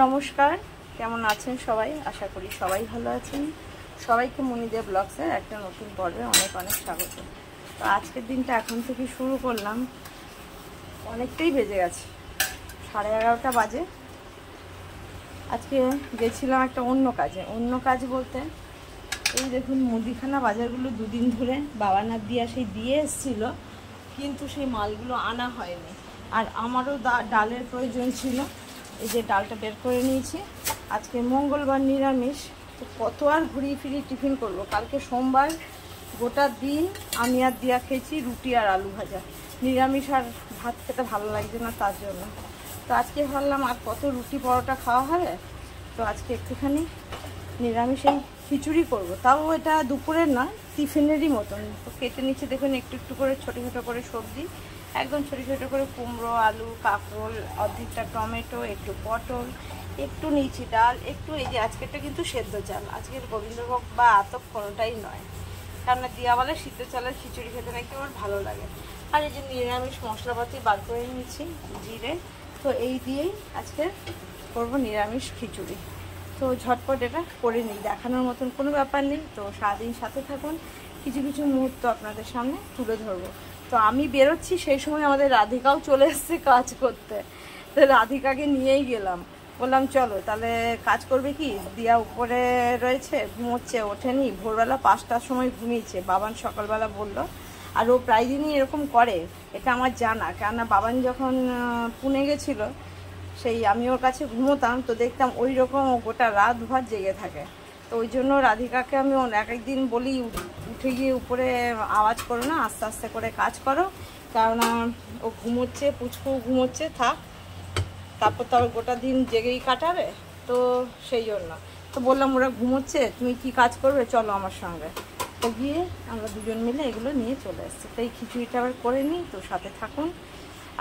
নমস্কার, কেমন আছেন সবাই? আশা করি সবাই ভালো আছেন। সবাইকে মনিদের ব্লগসের একটা নতুন পর্বে অনেক অনেক স্বাগত। তো আজকের দিনটা এখন থেকে শুরু করলাম, অনেকটাই বেজে গেছে, 11:30 বাজে। আজকে গেছিলাম একটা অন্য কাজ বলতে এই দেখুন মুদিখানা বাজারগুলো দুদিন ধরে বাবানার দিয়া সেই দিয়ে এসেছিল, কিন্তু সেই মালগুলো আনা হয়নি। আর আমারও ডালের প্রয়োজন ছিল, এই যে ডালটা বের করে নিয়েছি। আজকে মঙ্গলবার নিরামিষ, তো কত আর ঘুরিয়ে ফিরিয়ে টিফিন করব। কালকে সোমবার গোটা দিন আমি আর দিয়া খেয়েছি রুটি আর আলু ভাজা, নিরামিষ আর ভাত খেতে ভালো লাগছে না, তার জন্য। তো আজকে ভাবলাম আর কত রুটি পরোটা খাওয়া হবে, তো আজকে একটুখানি নিরামিষ এই খিচুড়ি করব। তাও এটা দুপুরের না, টিফিনেরই মতন। তো কেটে নিচ্ছে দেখুন একটু একটু করে, ছোটো ছোটো করে সবজি, একদম ছোটো ছোটো করে কুমড়ো, আলু, কাঁকরোল, অর্ধেকটা টমেটো, একটু পটল, একটু নিচি ডাল, একটু এই যে আজকেরটা কিন্তু সেদ্ধ চাল, আজকের গোবিন্দভোগ বা আতপ কোনোটাই নয়, কেননা দিয়াওয়ালা সিদ্ধ চালের খিচুড়ি খেতে নাকি আমার ভালো লাগে। আর এই যে নিরামিষ মশলাপাতি বার করে নিয়েছি, জিরে, তো এই দিয়েই আজকে করব নিরামিষ খিচুড়ি। তো ঝটপট এটা করে নিই, দেখানোর মতন কোনো ব্যাপার নেই। তো সারাদিন সাথে থাকুন, কিছু কিছু মুহূর্ত আপনাদের সামনে তুলে ধরবো। তো আমি বেরোচ্ছি, সেই সময় আমাদের রাধিকাও চলে এসছে কাজ করতে। তো রাধিকাকে নিয়েই গেলাম, বললাম চলো তাহলে কাজ করবে কি। দিয়া উপরে রয়েছে, ঘুমোচ্ছে, ওঠেনি। ভোরবেলা 5টার সময় ঘুমিয়েছে, বাবান সকালবেলা বলল। আর ও প্রায় দিনই এরকম করে, এটা আমার জানা, কেননা বাবান যখন পুনে গেছিলো, সেই আমি ওর কাছে ঘুমোতাম, তো দেখতাম ওই রকম গোটা রাত ভর জেগে থাকে। তো ওই জন্য রাধিকাকে আমি এক একদিন বলি, উঠে গিয়ে উপরে আওয়াজ করো না, আস্তে আস্তে করে কাজ করো, কেননা ও ঘুমোচ্ছে, পুচকু ঘুমোচ্ছে, থাক, তারপর তো আবার গোটা দিন জেগেই কাটাবে। তো সেই জন্য তো বললাম ওরা ঘুমোচ্ছে, তুমি কি কাজ করবে, চলো আমার সঙ্গে। তো গিয়ে আমরা দুজন মিলে এগুলো নিয়ে চলে এসেছি। তো এই খিচুড়িটা আবার করে নিই, তো সাথে থাকুন,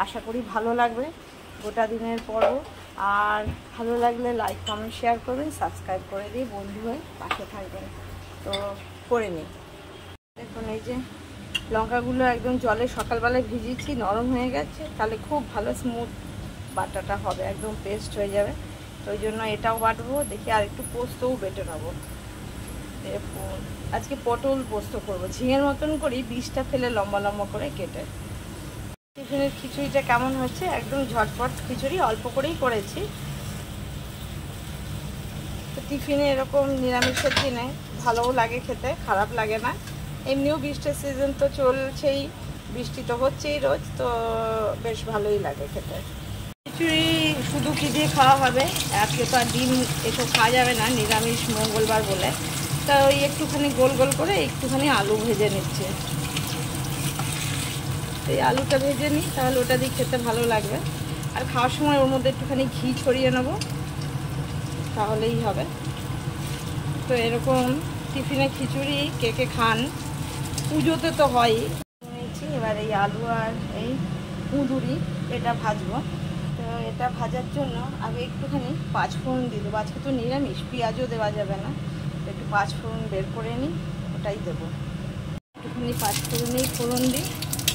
আশা করি ভালো লাগবে গোটা দিনের পর্ব। আর ভালো লাগলে লাইক, কমেন্ট, শেয়ার করবেন, সাবস্ক্রাইব করে দিয়ে বন্ধু হয়ে পাশে থাকবেন। তো করে নিই। দেখুন এই যে লঙ্কাগুলো একদম জলে সকালবেলায় ভিজিয়েছি, নরম হয়ে গেছে, তাহলে খুব ভালো স্মুথ বাটাটা হবে, একদম পেস্ট হয়ে যাবে। তো ওই জন্য এটাও বাটবো, দেখি আর একটু পোস্তও বেটে নেবো। দেখুন আজকে পটল পোস্ত করবো, ঝিঙের মতন করি, বীজটা ফেলে লম্বা লম্বা করে কেটে। টিফিনের খিচুড়িটা কেমন হচ্ছে, একদম ঝটপট খিচুড়ি, অল্প করেই করেছি। তো টিফিনে এরকম নিরামিষের দিনে ভালোও লাগে খেতে, খারাপ লাগে না। এমনিও বৃষ্টির সিজন তো চলছেই, বৃষ্টি তো হচ্ছেই রোজ, তো বেশ ভালোই লাগে খেতে। খিচুড়ি শুধু কি দিয়ে খাওয়া হবে, আজকে তো আর ডিম এসব খাওয়া যাবে না, নিরামিষ মঙ্গলবার বলে। তা ওই একটুখানি গোল গোল করে একটুখানি আলু ভেজে নিচ্ছে। এই আলুটা ভেজে নিই, তাহলে ওটা দিয়ে খেতে ভালো লাগবে। আর খাওয়ার সময় ওর মধ্যে একটুখানি ঘি ছড়িয়ে নেব, তাহলেই হবে। তো এরকম টিফিনে খিচুড়ি কে কে খান, পুজোতে তো হয়ই। নিয়েছি এবার এই আলু আর এই কুঁদুরি, এটা ভাজবো। তো এটা ভাজার জন্য আগে একটুখানি পাঁচফোড়ন দিয়ে দেবো, আজকে তো নিরামিষ, পেঁয়াজও দেওয়া যাবে না। একটু পাঁচফোড়ন বের করে নিই, ওটাই দেবো। একটুখানি পাঁচফোড়নেই ফোড়ন দিই,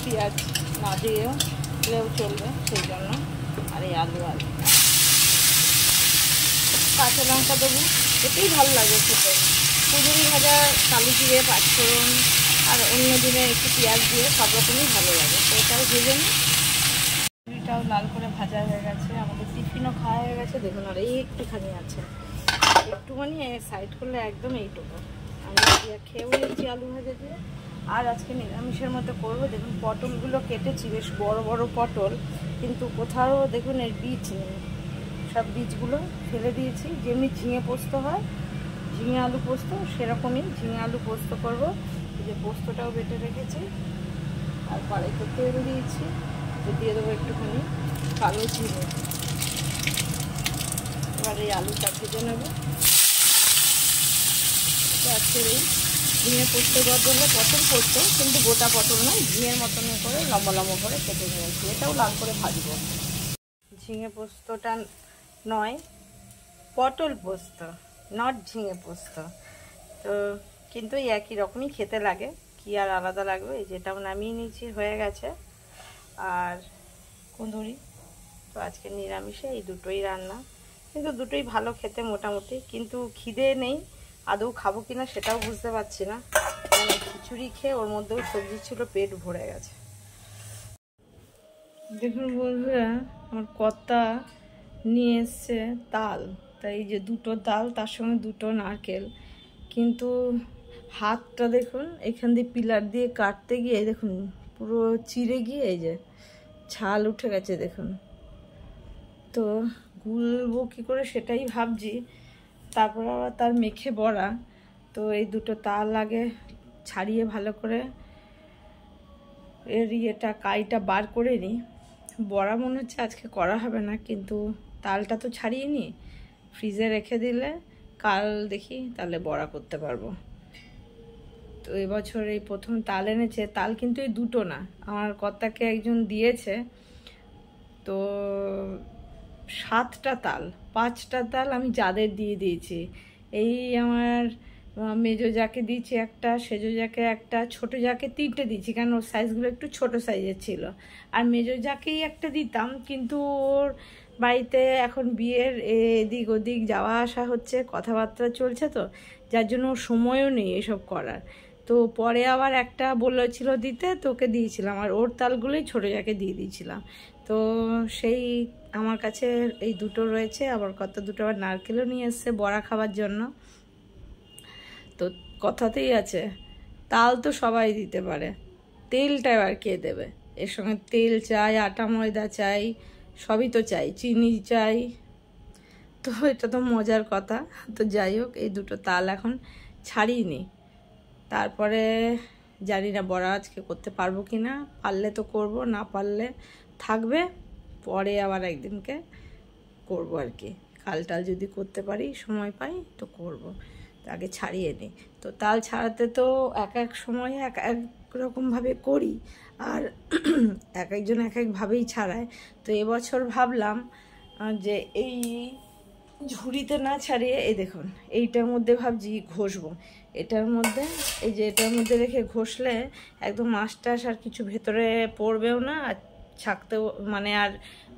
পেঁয়াজ না দিলেও চলবে, সেই জন্য। আর এই আলু আর কাঁচা লঙ্কা দেবো, এতেই ভালো লাগে খেতে। কুঁদুরি ভাজা কালো জিরে, পাঁচফোড়ন, আর অন্য দিনে একটু পেঁয়াজ দিয়ে সব রকমই ভালো লাগে। তো এটাও ভেজে নিই। কুঁদুরিটাও লাল করে ভাজা হয়ে গেছে, আমাদের টিফিনও খাওয়া হয়ে গেছে। দেখুন আর এই একটুখানি আছে, একটুখানি সাইড করলে একদম এইটুকু। আমি খেয়েও নিচ্ছি আলু ভাজা দিয়ে। আর আজকে নিরামিষের মতো করবো। দেখুন পটলগুলো কেটেছি, বেশ বড় বড় পটল, কিন্তু কোথাও দেখুন এর বীজ নেই, সব বীজগুলো ফেলে দিয়েছি। যেমনি ঝিঙে পোস্ত হয়, ঝিঙে আলু পোস্ত, সেরকমই ঝিঙে আলু পোস্ত করব। এই যে পোস্তটাও বেটে রেখেছি, আর কড়াইতে তেল দিয়েছি, তো দিয়ে দেবো একটুখানি কালো জিরে। এবার এই আলুটা ভেজে নেব। তো আজকের এই ঝিঙে পোস্ত দেওয়ার জন্য পটল পোস্ত, কিন্তু গোটা পটল নয়, ঝিঙের মতন করে লম্বা লম্বা করে কেটে নিয়েছি, এটাও লাল করে ভাজবো। ঝিঙে পোস্তটা নয়, পটল পোস্ত, নট ঝিঙে পোস্ত। তো কিন্তু এই একই রকমই খেতে লাগে, কি আর আলাদা লাগবে। এই যেটাও নামিয়ে নিয়েছি, হয়ে গেছে। আর কুঁদুরি, তো আজকে নিরামিষে এই দুটোই রান্না। কিন্তু দুটোই ভালো খেতে মোটামুটি, কিন্তু খিদে নেই, আদৌ খাবো কিনা সেটাও বুঝতে পারছি না। মানে খিচুড়ি খেয়ে ওর মধ্যেও সবজি ছিল, পেট ভরে গেছে। দেখুন বন্ধুরা, আমার কর্তা নিয়ে এসছে তাল, তাই এই যে দুটো তাল, তার সঙ্গে দুটো নারকেল। কিন্তু হাতটা দেখুন, এখান দিয়ে পিলার দিয়ে কাটতে গিয়ে দেখুন পুরো চিড়ে গিয়ে এই যে ছাল উঠে গেছে দেখুন। তো গুলবো কী করে সেটাই ভাবছি। তারপর আবার তার মেখে বড়া, তো এই দুটো তাল আগে ছাড়িয়ে ভালো করে এর ইয়েটা কাইটা বার করে নিই। বড়া মনে হচ্ছে আজকে করা হবে না, কিন্তু তালটা তো ছাড়িয়ে নিই, ফ্রিজে রেখে দিলে কাল দেখি তাহলে বড়া করতে পারবো। তো এবছর এই প্রথম তাল এনেছে, তাল কিন্তু এই দুটো না, আমার কর্তাকে একজন দিয়েছে। তো 7টা তাল, 5টা তাল আমি যাদের দিয়ে দিয়েছি। এই আমার মেজো যাকে দিয়েছি একটা, সেজো যাকে একটা, ছোটো যাকে 3টে দিয়েছি, কারণ ওর সাইজগুলো একটু ছোট সাইজের ছিল। আর মেজো যাকেই একটা দিতাম, কিন্তু ওর বাড়িতে এখন বিয়ের এদিক ওদিক যাওয়া আসা হচ্ছে, কথাবার্তা চলছে, তো যার জন্য ওর সময়ও নেই এসব করার। তো পরে আবার একটা বলেছিল দিতে, তোকে দিয়েছিলাম, আর ওর তালগুলোই ছোটো যাকে দিয়ে দিয়েছিলাম। তো সেই আমার কাছে এই দুটো রয়েছে, আবার কত দুটো আবার নারকেলও নিয়ে এসছে বড়া খাবার জন্য। তো কথাতেই আছে, তাল তো সবাই দিতে পারে, তেলটা এবার কে দেবে? এর সঙ্গে তেল চাই, আটা ময়দা চাই, সবই তো চাই, চিনি চাই। তো এটা তো মজার কথা। তো যাই হোক, এই দুটো তাল এখন ছাড়িয়ে নিই, তারপরে জানি না বড়া আজকে করতে পারবো কি না। পারলে তো করব, না পারলে থাকবে, পরে আবার একদিনকে করব আর কি। কালটাল যদি করতে পারি, সময় পাই তো করব। আগে ছাড়িয়ে নিই। তো তাল ছাড়াতে তো এক এক সময় এক এক রকমভাবে করি, আর এক একজন এক একভাবেই ছাড়ায়। তো এবছর ভাবলাম যে এই ঝুড়িতে না ছাড়িয়ে এই দেখুন এইটার মধ্যে ভাবছি ঘষবো। এটার মধ্যে এই যে এটার মধ্যে রেখে ঘষলে একদম আঁশটাশ আর কিছু ভেতরে পড়বেও না, আর ছাকতেও মানে আর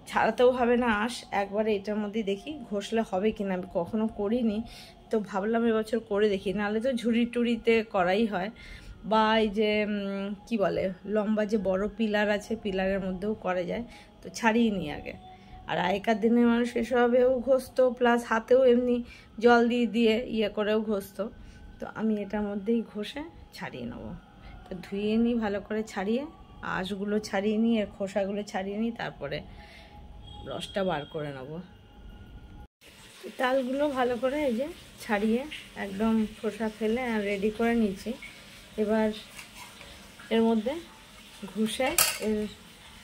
ছাড়াতেও হবে না আঁশ। একবারে এটার মধ্যে দেখি ঘষলে হবে কিনা, আমি কখনো করিনি, তো ভাবলাম এবছর করে দেখি। নাহলে তো ঝুড়ি টুড়িতে করাই হয়, বা এই যে কি বলে লম্বা যে বড় পিলার আছে, পিলারের মধ্যেও করা যায়। তো ছাড়িয়ে নিই আগে। আর আগেকার দিনের মানুষ এসবেও ঘষতো, প্লাস হাতেও এমনি জল দিয়ে দিয়ে ইয়ে করেও ঘষতো। তো আমি এটার মধ্যেই ঘষে ছাড়িয়ে নেবো। তো ধুয়ে নিই ভালো করে, ছাড়িয়ে আঁশগুলো ছাড়িয়ে নিই, আর খোসাগুলো ছাড়িয়ে নিই, তারপরে রসটা বার করে নেবো। তালগুলো ভালো করে এই যে ছাড়িয়ে একদম খোসা ফেলে রেডি করে নিয়েছি। এবার এর মধ্যে ঘষে এর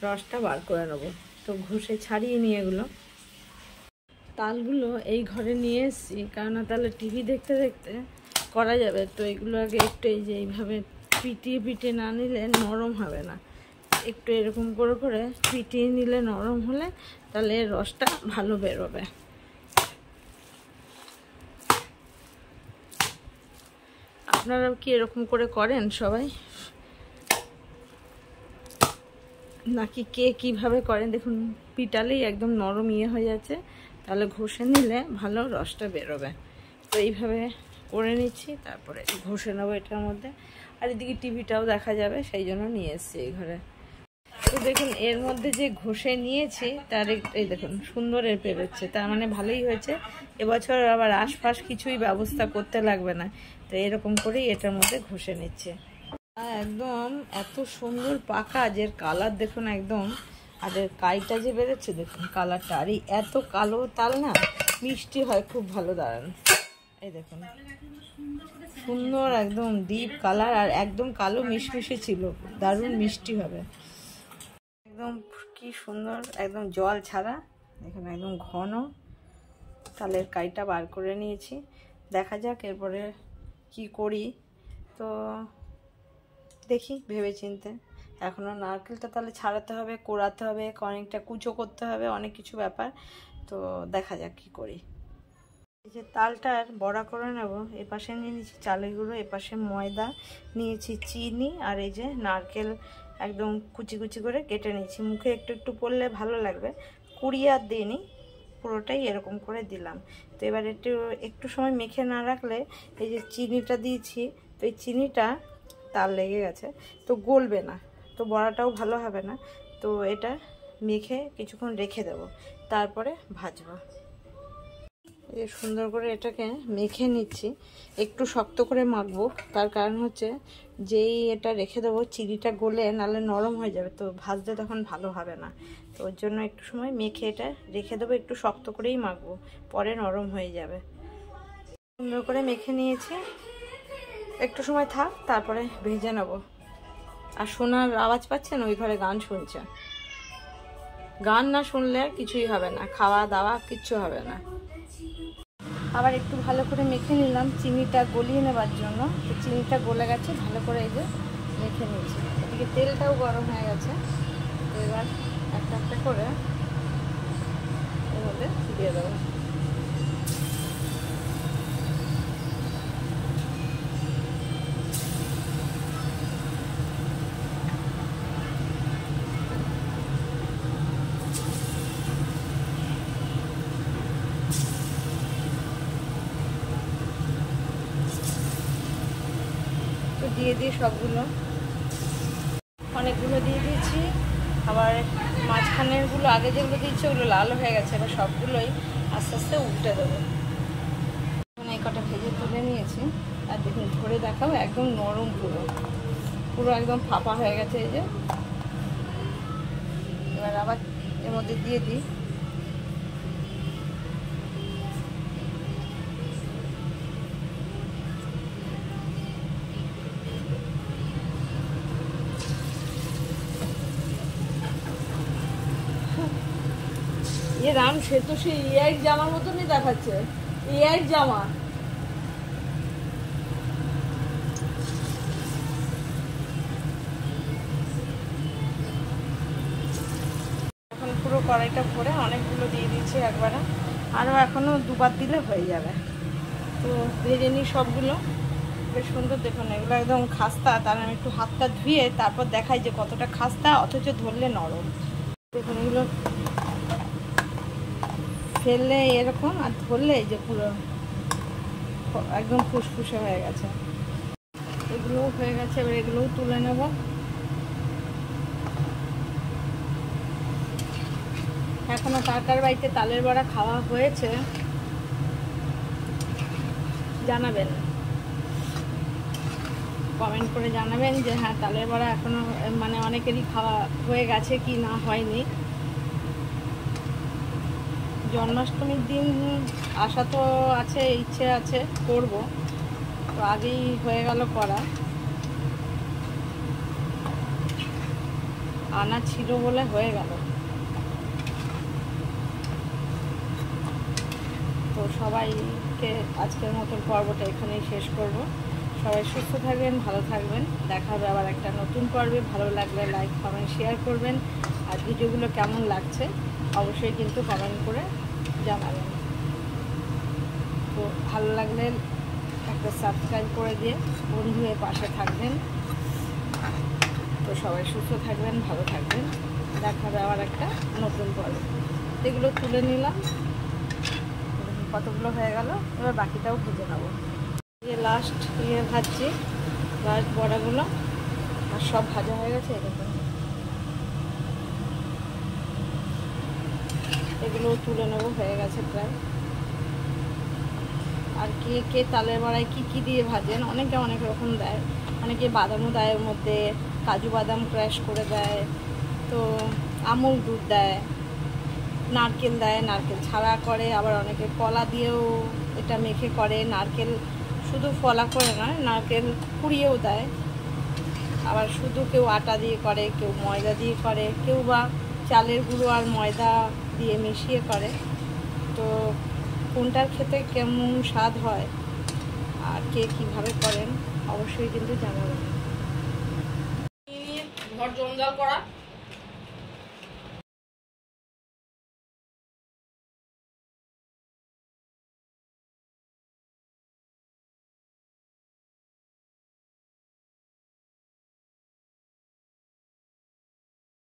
রসটা বার করে নেবো। তো ঘষে ছাড়িয়ে নিয়ে এগুলো তালগুলো এই ঘরে নিয়ে এসেছি, কেননা তাহলে টিভি দেখতে দেখতে করা যাবে। তো এগুলো আগে একটু এই যে এইভাবে পিটিয়ে পিটিয়ে না নিলে নরম হবে না, একটু এরকম করে করে পিটিয়ে নিলে নরম হলে তাহলে রসটা ভালো বেরোবে। আপনারাও কি এরকম করে করেন সবাই, নাকি কে কিভাবে করেন? দেখুন পিটালেই একদম নরম ইয়ে হয়ে যাচ্ছে, তাহলে ঘষে নিলে ভালো রসটা বেরোবে। তো এইভাবে করে নিচ্ছি, তারপরে ঘষে নেবো এটার মধ্যে। আর এদিকে টিভিটাও দেখা যাবে, সেই জন্য নিয়ে এসেছি এই ঘরে। তো দেখুন এর মধ্যে যে ঘষে নিয়েছি তার এই দেখুন সুন্দর এর বেরোচ্ছে, তার মানে ভালোই হয়েছে। এবছর আবার আশপাশ কিছুই ব্যবস্থা করতে লাগবে না। তো এরকম করেই এটার মধ্যে ঘষে নিচ্ছে। একদম এত সুন্দর পাকা, যে কালার দেখুন একদম, আর এর কাইটা যে বেরোচ্ছে দেখুন কালারটা, আর এই এত কালো তাল না মিষ্টি হয় খুব ভালো। দাঁড়ান এই দেখুন সুন্দর একদম ডিপ কালার, আর একদম কালো মিশমিশে ছিল, দারুণ মিষ্টি হবে একদম। কি সুন্দর একদম জল ছাড়া, দেখুন একদম ঘন। তালের কাইটা বার করে নিয়েছি, দেখা যাক এরপরে কি করি। তো দেখি ভেবে চিনতে, এখনও নারকেলটা তাহলে ছাড়াতে হবে, কোড়াতে হবে, অনেকটা কুচো করতে হবে, অনেক কিছু ব্যাপার। তো দেখা যাক কি করি। এই যে তালটার বড়া করে নেব, এপাশে নিয়ে নিয়েছি চালের গুঁড়ো, এপাশে ময়দা নিয়েছি, চিনি, আর এই যে নারকেল একদম কুচি কুচি করে কেটে নিয়েছি। মুখে একটু একটু পড়লে ভালো লাগবে, কুড়িয়ে আর দিইনি, পুরোটাই এরকম করে দিলাম। তো এবার একটু সময় মেখে না রাখলে এই যে চিনিটা দিয়েছি, তো এই চিনিটা তার লেগে গেছে, তো গলবে না, তো বড়াটাও ভালো হবে না। তো এটা মেখে কিছুক্ষণ রেখে দেব, তারপরে ভাজবো। এই সুন্দর করে এটাকে মেখে নিচ্ছি, একটু শক্ত করে মাখবো, তার কারণ হচ্ছে যেই এটা রেখে দেবো চিনিটা গলে নাহলে নরম হয়ে যাবে, তো ভাজতে তখন ভালো হবে না। তো ওর জন্য একটু সময় মেখে এটা রেখে দেবো, একটু শক্ত করেই মাখবো, পরে নরম হয়ে যাবে। সুন্দর করে মেখে নিয়েছি, একটু সময় থাক, তারপরে ভেজে নেব। আর শোনার আওয়াজ পাচ্ছেন, ওই ঘরে গান শুনছে। গান না শুনলে কিছুই হবে না, খাওয়া দাওয়া কিচ্ছু হবে না। আবার একটু ভালো করে মেখে নিলাম চিনিটা গলিয়ে নেবার জন্য। তো চিনিটা গলে গেছে, ভালো করে এই যে মেখে নিয়েছি। এদিকে তেলটাও গরম হয়ে গেছে। তো এবার একটা একটা করে এর মধ্যে দিয়ে দেবো। দিয়ে দিই সবগুলো, অনেকগুলো দিয়ে দিয়েছি। আবার মাঝখানেরগুলো আগে যেগুলো দিয়েছি ওগুলো লাল হয়ে গেছে, এবার সবগুলোই আস্তে আস্তে উল্টে দেবো। এখন এই কটা ভেজে তুলে নিয়েছি, আর দেখুন ধরে দেখাবো, একদম নরম, পুরো পুরো একদম ফাঁপা হয়ে গেছে। এই যে এবার আবার এর মধ্যে দিয়ে দিই। এ রাম, সে তো সেই এআই জামার মতনই দেখাচ্ছে, এআই জামা। এখন পুরো কড়াইটা ভরে অনেকগুলো দিয়ে দিচ্ছি একবারে, আরও এখনও দুবার দিলে হয়ে যাবে। তো ভেজে নিই সবগুলো, বেশ সুন্দর। দেখুন এগুলো একদম খাস্তা, তার আমি একটু হাতটা ধুয়ে তারপর দেখাই যে কতটা খাস্তা, অথচ ধরলে নরম। দেখুন এগুলো ফেললে এরকম, আর ধরলে এই যে পুরো একদম ফুসফুসে হয়ে গেছে। এগুলোও হয়ে গেছে, এবার এগুলোও তুলে নেব। এখনো কার কার বাড়িতে তালের বড়া খাওয়া হয়েছে জানাবেন, কমেন্ট করে জানাবেন যে হ্যাঁ তালের বড়া এখনো মানে অনেকেরই খাওয়া হয়ে গেছে কি না হয়নি। জন্মাষ্টমীর দিন আশা তো আছে, ইচ্ছে আছে করব, তো আগেই হয়ে গেল করা, আনা ছিল বলে হয়ে গেল। তো সবাইকে আজকের মতন পর্বটা এখানেই শেষ করব। সবাই সুস্থ থাকবেন, ভালো থাকবেন, দেখা হবে আবার একটা নতুন পর্বে। ভালো লাগলে লাইক কমেন্ট শেয়ার করবেন, আর ভিডিওগুলো কেমন লাগছে অবশ্যই কিন্তু কমেন্ট করে জানাবেন। তো ভালো লাগলে একটা সাবস্ক্রাইব করে দিয়ে বন্ধু হয়ে পাশে থাকবেন। তো সবাই সুস্থ থাকবেন, ভালো থাকবেন, দেখা হবে আবার একটা নতুন পর্বে। এগুলো তুলে নিলাম, কতগুলো হয়ে গেল, এবার বাকিটাও ভেজে নেবো। লাস্ট ভাজছি, লাস্ট বড়াগুলো, আর সব ভাজা হয়ে গেছে। এরকম এগুলোও তুলে নেবো, হয়ে গেছে প্রায়। আর কে কে তালের বড়ায় কী কী দিয়ে ভাজেন, অনেকে অনেক রকম দেয়, অনেকে বাদামও দেয়, এর মধ্যে কাজু বাদাম ক্র্যাশ করে দেয়, তো আমুল দুধ দেয়, নারকেল দেয়, নারকেল ছাড়া করে, আবার অনেকে কলা দিয়েও এটা মেখে করে। নারকেল শুধু ফলা করে নয়, নারকেল কুড়িয়েও দেয়। আবার শুধু কেউ আটা দিয়ে করে, কেউ ময়দা দিয়ে করে, কেউ বা চালের গুঁড়ো আর ময়দা দিয়ে মিশিয়ে করে। তো কোনটার খেতে কেমন স্বাদ হয় আর কে কীভাবে করেন অবশ্যই কিন্তু জানাবেন। ঘর জঞ্জাল করা।